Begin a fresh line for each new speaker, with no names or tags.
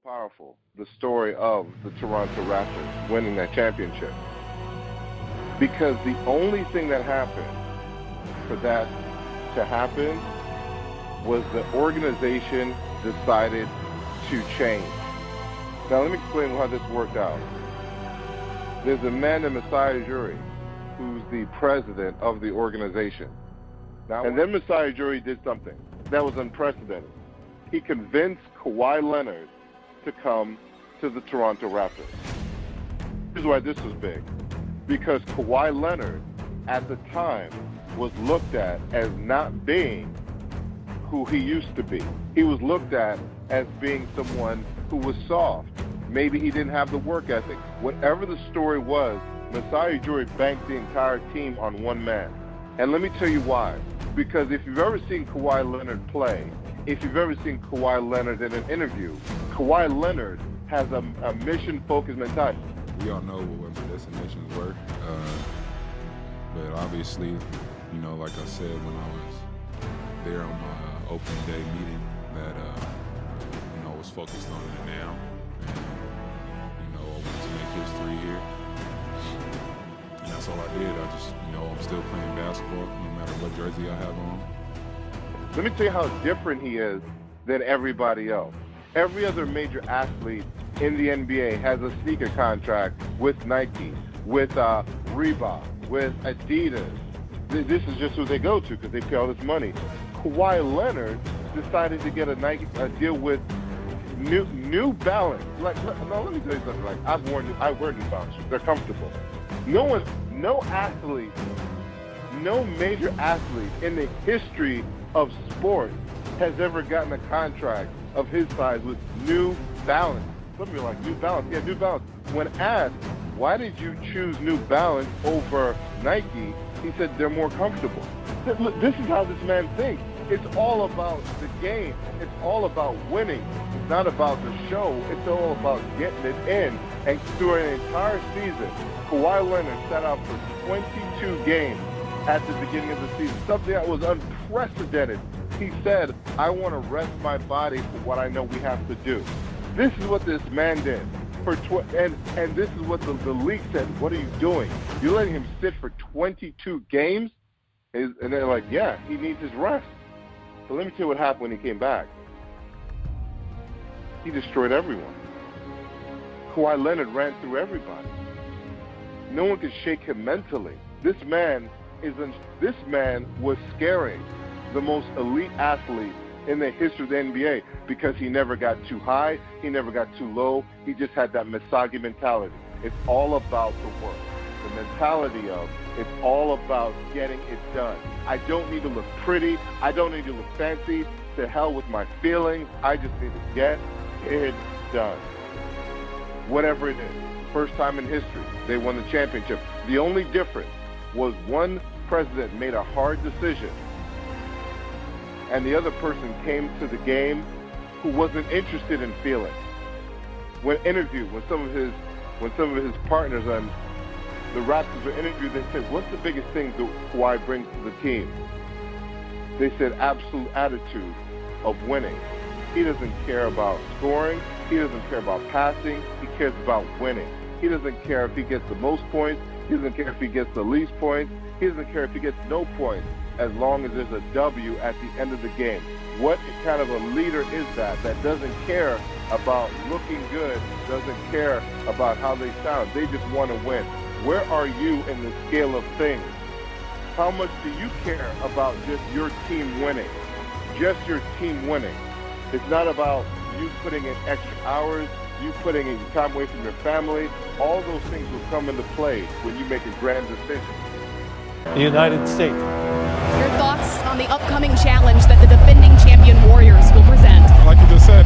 powerful, the story of the Toronto Raptors winning that championship. Because the only thing that happened for that to happen was the organization decided to change. Now let me explain how this worked out. There's a man named Masai Ujiri who's the president of the organization. And then Masai Ujiri did something that was unprecedented. He convinced Kawhi Leonard to come to the Toronto Raptors. Here's why this was big. Because Kawhi Leonard, at the time, was looked at as not being who he used to be. He was looked at as being someone who was soft. Maybe he didn't have the work ethic. Whatever the story was, Masai Ujiri banked the entire team on one man. And let me tell you why. Because if you've ever seen Kawhi Leonard play, if you've ever seen Kawhi Leonard in an interview, Kawhi Leonard has a mission-focused mentality.
We all know what the destinations were, but obviously, you know, like I said when I was there on my opening day meeting, that you know, I was focused on the now, and you know, I wanted to make history here, and that's all I did. I just, you know, I'm still playing basketball no matter what jersey I have on.
Let me tell you how different he is than everybody else. Every other major athlete in the NBA has a sneaker contract with Nike, with Reebok, with Adidas. This is just who they go to because they pay all this money. Kawhi Leonard decided to get a deal with New Balance. Like, no, let me tell you something. Like, I wear New Balance. They're comfortable. No major athlete in the history of sports has ever gotten a contract of his size with New Balance. Some people are like, New Balance? Yeah, New Balance. When asked, why did you choose New Balance over Nike, he said they're more comfortable. This is how this man thinks. It's all about the game. It's all about winning. It's not about the show. It's all about getting it in. And through an entire season, Kawhi Leonard sat out for 22 games at the beginning of the season, something that was unprecedented. He said, I want to rest my body for what I know we have to do. This is what this man did. And this is what the league said, what are you doing? You're letting him sit for 22 games? And they're like, yeah, he needs his rest. So let me tell you what happened when he came back. He destroyed everyone. Kawhi Leonard ran through everybody. No one could shake him mentally. This man was scaring the most elite athlete in the history of the NBA because he never got too high, he never got too low. He just had that Misagi mentality. It's all about the work. The mentality of it's all about getting it done. I don't need to look pretty. I don't need to look fancy. To hell with my feelings. I just need to get it done. Whatever it is. First time in history, they won the championship. The only difference was one president made a hard decision and the other person came to the game who wasn't interested in feeling. When some of his partners on the Raptors were interviewed, they said, what's the biggest thing that Kawhi brings to the team? They said absolute attitude of winning. He doesn't care about scoring. He doesn't care about passing. He cares about winning. He doesn't care if he gets the most points. He doesn't care if he gets the least points. He doesn't care if he gets no points, as long as there's a W at the end of the game. What kind of a leader is that doesn't care about looking good, doesn't care about how they sound? They just want to win. Where are you in the scale of things? How much do you care about just your team winning? Just your team winning. It's not about you putting in extra hours, you putting in time away from your family. All those things will come into play when you make a grand decision.
The United States.
Your thoughts on the upcoming challenge that the defending champion Warriors will present?
Like you just said,